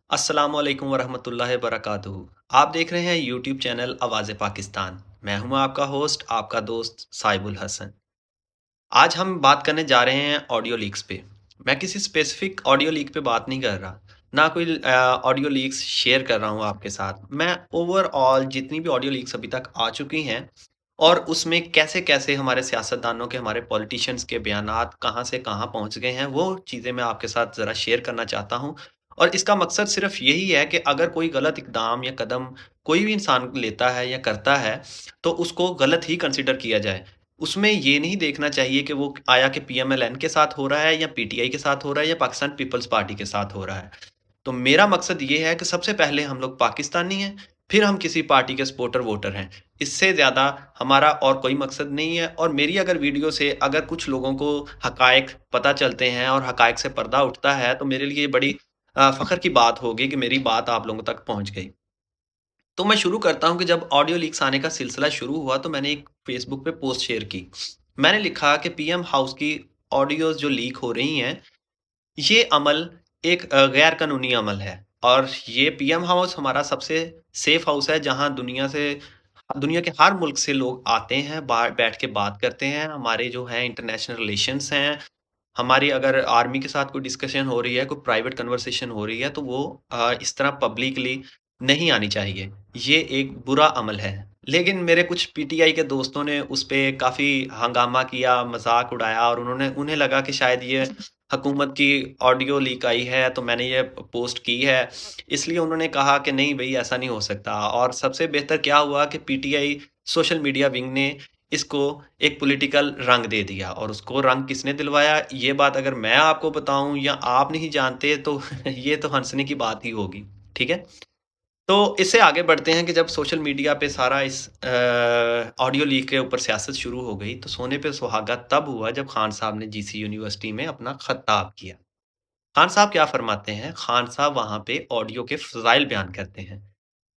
अस्सलाम वालेकुम वरहमतुल्लाहि वबरकातुहू। आप देख रहे हैं यूट्यूब चैनल आवाज़ पाकिस्तान। मैं हूं आपका होस्ट, आपका दोस्त साइबुल हसन। आज हम बात करने जा रहे हैं ऑडियो लीक्स पे। मैं किसी स्पेसिफिक ऑडियो लीक पे बात नहीं कर रहा, ना कोई ऑडियो लीक्स शेयर कर रहा हूँ आपके साथ। मैं ओवरऑल जितनी भी ऑडियो लीक्स अभी तक आ चुकी हैं और उसमें कैसे-कैसे हमारे सियासतदानों के, हमारे पॉलिटिशियंस के बयानात कहाँ से कहाँ पहुँच गए हैं, वो चीज़ें मैं आपके साथ ज़रा शेयर करना चाहता हूँ। और इसका मकसद सिर्फ़ यही है कि अगर कोई गलत इक़दाम या कदम कोई भी इंसान लेता है या करता है, तो उसको गलत ही कंसिडर किया जाए। उसमें ये नहीं देखना चाहिए कि वो आया कि पीएमएलएन के साथ हो रहा है या पीटीआई के साथ हो रहा है या पाकिस्तान पीपल्स पार्टी के साथ हो रहा है। तो मेरा मकसद ये है कि सबसे पहले हम लोग पाकिस्तानी हैं, फिर हम किसी पार्टी के सपोर्टर वोटर हैं। इससे ज़्यादा हमारा और कोई मकसद नहीं है और मेरी अगर वीडियो से अगर कुछ लोगों को हक़ाइक़ पता चलते हैं और हक़ाइक़ से पर्दा उठता है, तो मेरे लिए बड़ी फ़ख्र की बात होगी कि मेरी बात आप लोगों तक पहुँच गई। तो मैं शुरू करता हूँ कि जब ऑडियो लीक्स आने का सिलसिला शुरू हुआ तो मैंने एक फ़ेसबुक पे पोस्ट शेयर की। मैंने लिखा कि पीएम हाउस की ऑडियोज़ जो लीक हो रही हैं, ये अमल एक गैर कानूनी अमल है और ये पीएम हाउस हमारा सबसे सेफ हाउस है जहाँ दुनिया के हर मुल्क से लोग आते हैं, बाहर बैठ के बात करते हैं। हमारे जो हैं इंटरनेशनल रिलेशंस हैं, हमारी अगर आर्मी के साथ कोई डिस्कशन हो रही है, कोई प्राइवेट कन्वर्सेशन हो रही है, तो वो इस तरह पब्लिकली नहीं आनी चाहिए। ये एक बुरा अमल है। लेकिन मेरे कुछ पीटीआई के दोस्तों ने उस पे काफ़ी हंगामा किया, मज़ाक उड़ाया और उन्हें लगा कि शायद ये हुकूमत की ऑडियो लीक आई है, तो मैंने ये पोस्ट की है। इसलिए उन्होंने कहा कि नहीं भई ऐसा नहीं हो सकता और सबसे बेहतर क्या हुआ कि पीटीआई सोशल मीडिया विंग ने इसको एक पॉलिटिकल रंग दे दिया और उसको रंग किसने दिलवाया, ये बात अगर मैं आपको बताऊँ या आप नहीं जानते तो ये तो हँसने की बात ही होगी, ठीक है? तो इससे आगे बढ़ते हैं कि जब सोशल मीडिया पे सारा इस ऑडियो लीक के ऊपर सियासत शुरू हो गई, तो सोने पे सुहागा तब हुआ जब खान साहब ने जीसी यूनिवर्सिटी में अपना खिताब किया। खान साहब क्या फरमाते हैं, खान साहब वहाँ पे ऑडियो के फ़ज़ाइल बयान करते हैं।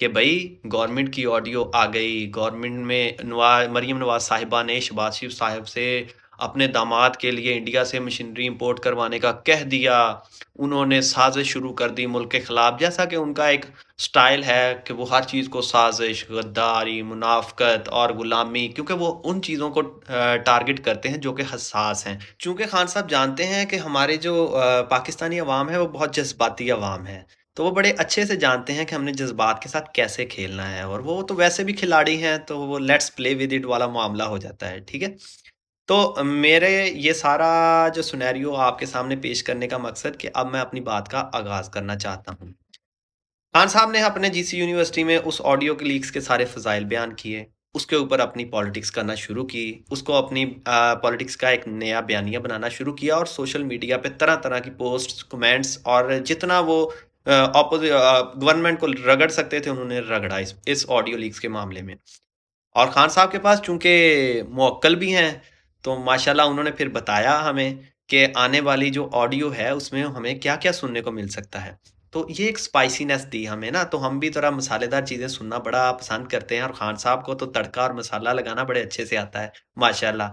कि भई गवर्नमेंट की ऑडियो आ गई, गवर्नमेंट में मरीम नवाज़ साहिबा ने शहबाज़ शरीफ साहब से अपने दामाद के लिए इंडिया से मशीनरी इम्पोर्ट करवाने का कह दिया। उन्होंने साज़िश शुरू कर दी मुल्क के खिलाफ, जैसा कि उनका एक स्टाइल है कि वो हर चीज़ को साज़िश, गद्दारी, मुनाफ़्क़त और गुलामी क्योंकि वो उन चीज़ों को टारगेट करते हैं जो कि हसास हैं। चूँकि खान साहब जानते हैं कि हमारे जो पाकिस्तानी अवाम है वो बहुत जज़्बाती अवाम है। तो वो बड़े अच्छे से जानते हैं कि हमने जज़्बात के साथ कैसे खेलना है और वो तो वैसे भी खिलाड़ी हैं, तो वो लेट्स प्ले विद इट वाला मामला हो जाता है, ठीक है? तो मेरे ये सारा जो सिनेरियो आपके सामने पेश करने का मकसद कि अब मैं अपनी बात का आगाज़ करना चाहता हूँ। खान साहब ने अपने जीसी यूनिवर्सिटी में उस ऑडियो के लीक्स के सारे फ़ज़ाइल बयान किए, उसके ऊपर अपनी पॉलिटिक्स करना शुरू की, उसको अपनी पॉलिटिक्स का एक नया बयानिया बनाना शुरू किया और सोशल मीडिया पे तरह-तरह की पोस्ट्स, कमेंट्स और जितना वो गवर्नमेंट को रगड़ सकते थे, उन्होंने रगड़ा इस ऑडियो लीक्स के मामले में। और खान साहब के पास चूँकि मुवक्किल भी हैं, तो माशाल्लाह उन्होंने फिर बताया हमें कि आने वाली जो ऑडियो है, उसमें हमें क्या-क्या सुनने को मिल सकता है। तो ये एक स्पाइसीनेस दी हमें ना, तो हम भी थोड़ा मसालेदार चीज़ें सुनना बड़ा पसंद करते हैं और खान साहब को तो तड़का और मसाला लगाना बड़े अच्छे से आता है, माशाल्लाह।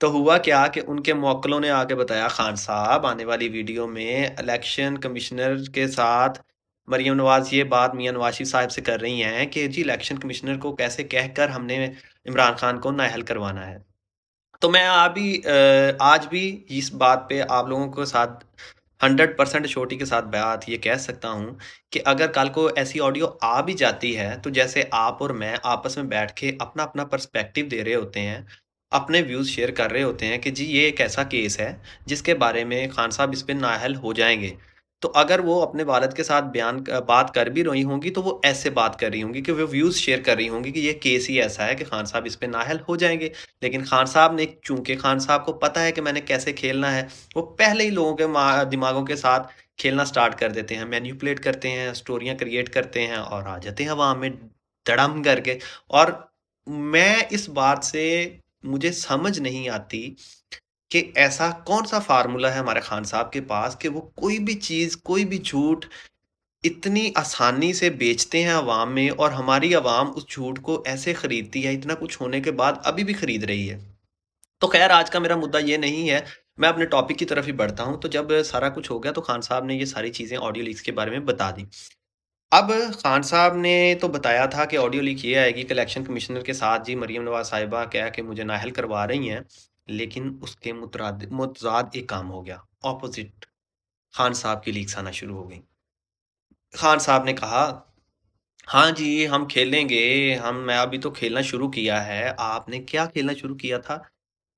तो हुआ क्या कि उनके मुवक्किलों ने आके बताया, खान साहब आने वाली वीडियो में इलेक्शन कमिश्नर के साथ मरीम नवाज़ ये बात मियाँ नवाज़ शरीफ साहब से कर रही हैं कि जी इलेक्शन कमिश्नर को कैसे कहकर हमने इमरान खान को नाअहल करवाना है। तो मैं आज भी इस बात पे आप लोगों के साथ 100% श्योरिटी के साथ बात ये कह सकता हूँ कि अगर कल को ऐसी ऑडियो आ भी जाती है, तो जैसे आप और मैं आपस में बैठ के अपना-अपना पर्सपेक्टिव दे रहे होते हैं, अपने व्यूज़ शेयर कर रहे होते हैं कि जी ये एक ऐसा केस है, जिसके बारे में खान साहब इस पे नाअहल हो जाएँगे। तो अगर वो अपने वालिद के साथ बात कर भी रही होंगी, तो वो ऐसे बात कर रही होंगी कि वो व्यूज़ शेयर कर रही होंगी कि ये केस ही ऐसा है कि खान साहब इस पे नाअहल हो जाएँगे। लेकिन खान साहब ने चूँकि खान साहब को पता है कि मैंने कैसे खेलना है, वो पहले ही लोगों के दिमागों के साथ खेलना स्टार्ट कर देते हैं, मैनिपुलेट करते हैं, स्टोरियाँ क्रिएट करते हैं और आ जाते हैं अवाम में धड़म करके। और मैं इस बात से मुझे समझ नहीं आती कि ऐसा कौन-सा फ़ॉर्मूला है हमारे खान साहब के पास कि वो कोई भी चीज़, कोई भी झूठ इतनी आसानी से बेचते हैं अवाम में और हमारी अवाम उस झूठ को ऐसे खरीदती है, इतना कुछ होने के बाद अभी भी खरीद रही है। तो ख़ैर आज का मेरा मुद्दा ये नहीं है, मैं अपने टॉपिक की तरफ ही बढ़ता हूँ, तो जब सारा कुछ हो गया तो खान साहब ने ये सारी चीज़ें ऑडियो लीक्स के बारे में बता दी। अब खान साहब ने तो बताया था कि ऑडियो लीक ये आएगी कि इलेक्शन कमिश्नर के साथ जी मरियम नवाज़ साहिबा क्या है कि मुझे नाअहल करवा रही हैं, लेकिन उसके मुतज़ाद एक काम हो गया, ऑपोज़िट खान साहब की लीक्स आना शुरू हो गई। खान साहब ने कहा, "हाँ जी, हम खेलेंगे, मैं अभी तो खेलना शुरू किया है।" आपने क्या खेलना शुरू किया था?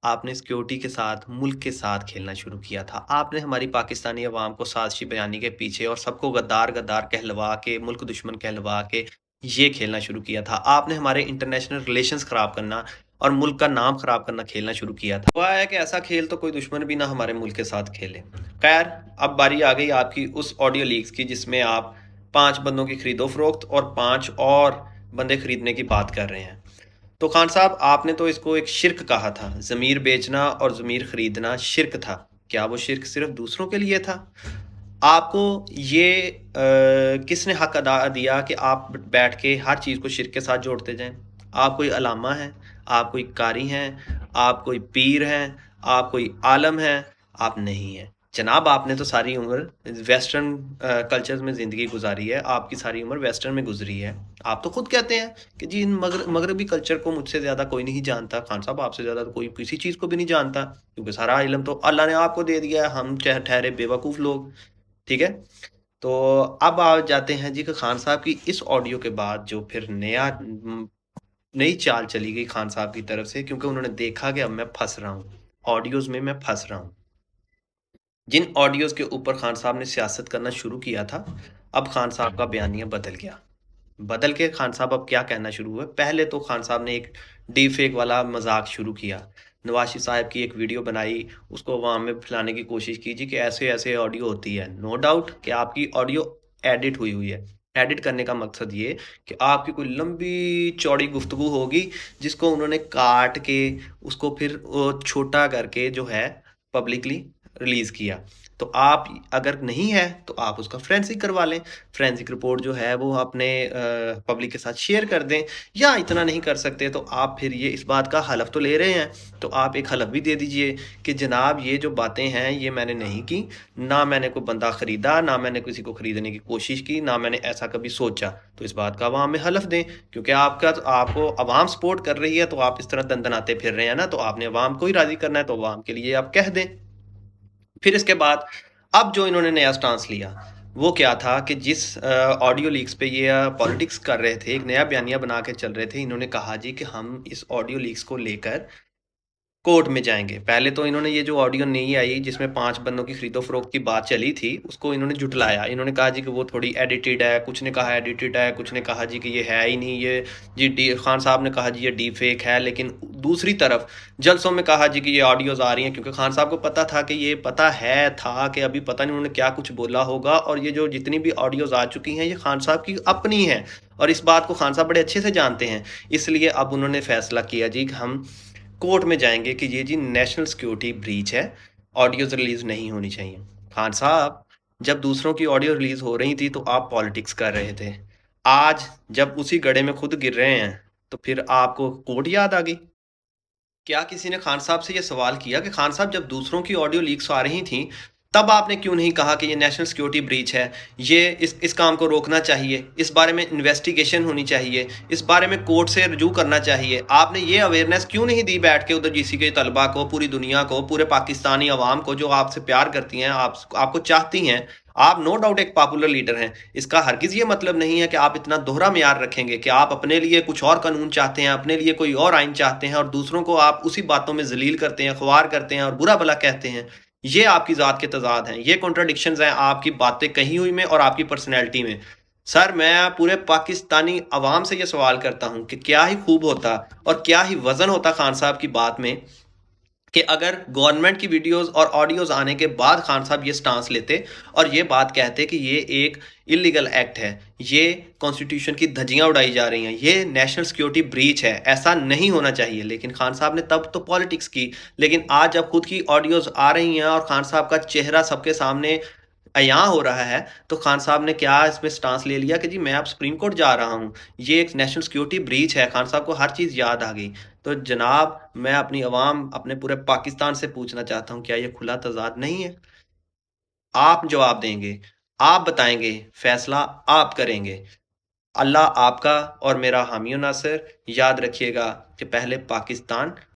आपने सिक्योरिटी के साथ, मुल्क के साथ खेलना शुरू किया था। आपने हमारी पाकिस्तानी अवाम को साज़िशी बयानी के पीछे और सबको गद्दार-गद्दार कहलवा के, मुल्क दुश्मन कहलवा के ये खेलना शुरू किया था। आपने हमारे इंटरनेशनल रिलेशंस ख़राब करना और मुल्क का नाम ख़राब करना खेलना शुरू किया था। हुआ है कि ऐसा खेल तो कोई दुश्मन भी ना हमारे मुल्क के साथ खेले। ख़ैर, अब बारी आ गई आपकी उस ऑडियो लीक्स की जिसमें आप 5 बंदों की खरीदो-फ़रोख्त और 5 और बंदे खरीदने की बात कर रहे हैं। तो खान साहब आपने तो इसको एक शिर्क कहा था, ज़मीर बेचना और ज़मीर खरीदना शिर्क था। क्या वो शिर्क सिर्फ़ दूसरों के लिए था? आपको ये किसने हक अदा दिया कि आप बैठ के हर चीज़ को शिर्क के साथ जोड़ते जाएँ? आप कोई अल्लामा हैं, आप कोई कारी हैं, आप कोई पीर हैं, आप कोई आलम हैं, आप नहीं हैं। जनाब आपने तो सारी उम्र वेस्टर्न कल्चर्स में ज़िंदगी गुज़ारी है, आपकी सारी उम्र वेस्टर्न में गुज़री है। आप तो खुद कहते हैं कि जी इन मगरबी कल्चर को मुझसे ज़्यादा कोई नहीं जानता। खान साहब आपसे ज़्यादा तो कोई किसी चीज़ को भी नहीं जानता, क्योंकि सारा इल्म तो अल्लाह ने आपको दे दिया है, हम ठहरे बेवकूफ़ लोग, ठीक है? तो अब आ जाते हैं जी कि खान साहब की इस ऑडियो के बाद जो फिर नई चाल चली गई खान साहब की तरफ से क्योंकि उन्होंने देखा कि अब मैं फँस रहा हूँ, ऑडियोज़ में मैं फँस रहा हूँ। जिन ऑडियोज़ के ऊपर खान साहब ने सियासत करना शुरू किया था, अब खान साहब का बयानिया बदल गया। बदल के खान साहब अब क्या कहना शुरू हुए, पहले तो खान साहब ने एक डीप फेक वाला मज़ाक शुरू किया। नवाज़ शरीफ साहब की एक वीडियो बनाई, उसको अवाम में फैलाने की कोशिश की जी कि ऐसे-ऐसे ऑडियो होती है। नो डाउट कि आपकी ऑडियो एडिट हुई हुई है। एडिट करने का मकसद ये कि आपकी कोई लंबी-चौड़ी गुफ्तगू होगी, जिसको उन्होंने काट के, उसको फिर छोटा करके जो है पब्लिकली रिलीज़ किया। तो आप अगर नहीं है, तो आप उसका फोरेंसिक करवा लें। फोरेंसिक रिपोर्ट जो है वो अपने पब्लिक के साथ शेयर कर दें या इतना नहीं कर सकते तो आप फिर ये इस बात का हलफ़ तो ले रहे हैं, तो आप एक हलफ़ भी दे दीजिए कि जनाब ये जो बातें हैं ये मैंने नहीं की, ना मैंने कोई बंदा खरीदा, ना मैंने किसी को खरीदने की कोशिश की, ना मैंने ऐसा कभी सोचा। तो इस बात का अवाम में हलफ़ दें क्योंकि आपको अवाम सपोर्ट कर रही है तो आप इस तरह दनदनाते फिर रहे हैं ना, तो आपने अवाम को ही राज़ी करना है तो अवाम के लिए आप कह दें। फिर इसके बाद अब जो इन्होंने नया स्टांस लिया, वो क्या था कि जिस ऑडियो लीक्स पे ये पॉलिटिक्स कर रहे थे, एक नया बयानिया बना के चल रहे थे, इन्होंने कहा जी कि हम इस ऑडियो लीक्स को लेकर कोर्ट में जाएँगे। पहले तो इन्होंने ये जो ऑडियो नहीं आई जिसमें 5 बंदों की खरीदो-फ़रोख्त की बात चली थी, उसको इन्होंने झुठलाया। इन्होंने कहा जी कि वो थोड़ी एडिटेड है, कुछ ने कहा एडिटेड है, कुछ ने कहा जी कि ये है ही नहीं, ये जी डी खान साहब ने कहा जी ये डीप फेक है। लेकिन दूसरी तरफ जलसों में कहा जी कि ये ऑडियोज़ आ रही हैं क्योंकि खान साहब को पता था कि ये पता है था कि अभी पता नहीं उन्होंने क्या कुछ बोला होगा और ये जो जितनी भी ऑडियोज़ आ चुकी हैं, ये खान साहब की अपनी हैं और इस बात को खान साहब बड़े अच्छे से जानते हैं। इसलिए अब उन्होंने फैसला किया जी कि हम कोर्ट में जाएँगे कि ये जी नेशनल सिक्योरिटी ब्रीच है, ऑडियोज़ रिलीज़ नहीं होनी चाहिए। खान साहब, जब दूसरों की ऑडियो रिलीज़ हो रही थी तो आप पॉलिटिक्स कर रहे थे। आज जब उसी गड्ढे में खुद गिर रहे हैं, तो फिर आपको कोर्ट याद आ गई। क्या किसी ने खान साहब से ये सवाल किया कि खान साहब जब दूसरों की ऑडियो लीक्स आ रही थी, तब आपने क्यों नहीं कहा कि ये नेशनल सिक्योरिटी ब्रीच है, ये इस काम को रोकना चाहिए, इस बारे में इन्वेस्टिगेशन होनी चाहिए, इस बारे में कोर्ट से रुजू करना चाहिए। आपने ये अवेयरनेस क्यों नहीं दी बैठ के उधर जीसी के तलबा को, पूरी दुनिया को, पूरे पाकिस्तानी अवाम को जो आपसे प्यार करती हैं, आपको चाहती हैं। आप नो डाउट एक पॉपुलर लीडर हैं। इसका हरगिज़ ये मतलब नहीं है कि आप इतना दोहरा म्यार रखेंगे कि आप अपने लिए कुछ और कानून चाहते हैं, अपने लिए कोई और आइन चाहते हैं और दूसरों को आप उसी बातों में ज़लील करते हैं, ख़्वार करते हैं और बुरा-भला कहते हैं। ये आपकी ज़ात के तज़ाद हैं, ये कॉन्ट्रडिक्शंस हैं आपकी बातें कही हुई में और आपकी पर्सनैलिटी में। सर, मैं पूरे पाकिस्तानी अवाम से ये सवाल करता हूँ कि क्या ही खूब होता और क्या ही वज़न होता खान साहब की बात में कि अगर गवर्नमेंट की वीडियोस और ऑडियोज आने के बाद खान साहब ये स्टांस लेते और ये बात कहते कि ये एक इलीगल एक्ट है, ये कॉन्स्टिट्यूशन की धज्जियां उड़ाई जा रही हैं, ये नेशनल सिक्योरिटी ब्रीच है, ऐसा नहीं होना चाहिए। लेकिन खान साहब ने तब तो पॉलिटिक्स की, लेकिन आज जब खुद की ऑडियोज आ रही हैं और खान साहब का चेहरा सबके सामने यहाँ हो रहा है, तो खान साहब ने क्या इसमें स्टांस ले लिया कि जी मैं अब सुप्रीम कोर्ट जा रहा हूँ। ये एक नेशनल सिक्योरिटी ब्रीच है, खान साहब को हर चीज़ याद आ गई। तो जनाब मैं अपनी अवाम, अपने पूरे पाकिस्तान से पूछना चाहता हूँ, क्या ये खुला तज़ाद नहीं है? आप जवाब देंगे, आप बताएँगे, फैसला आप करेंगे। अल्लाह आपका और मेरा हामी और नासिर, याद रखिएगा कि पहले पाकिस्तान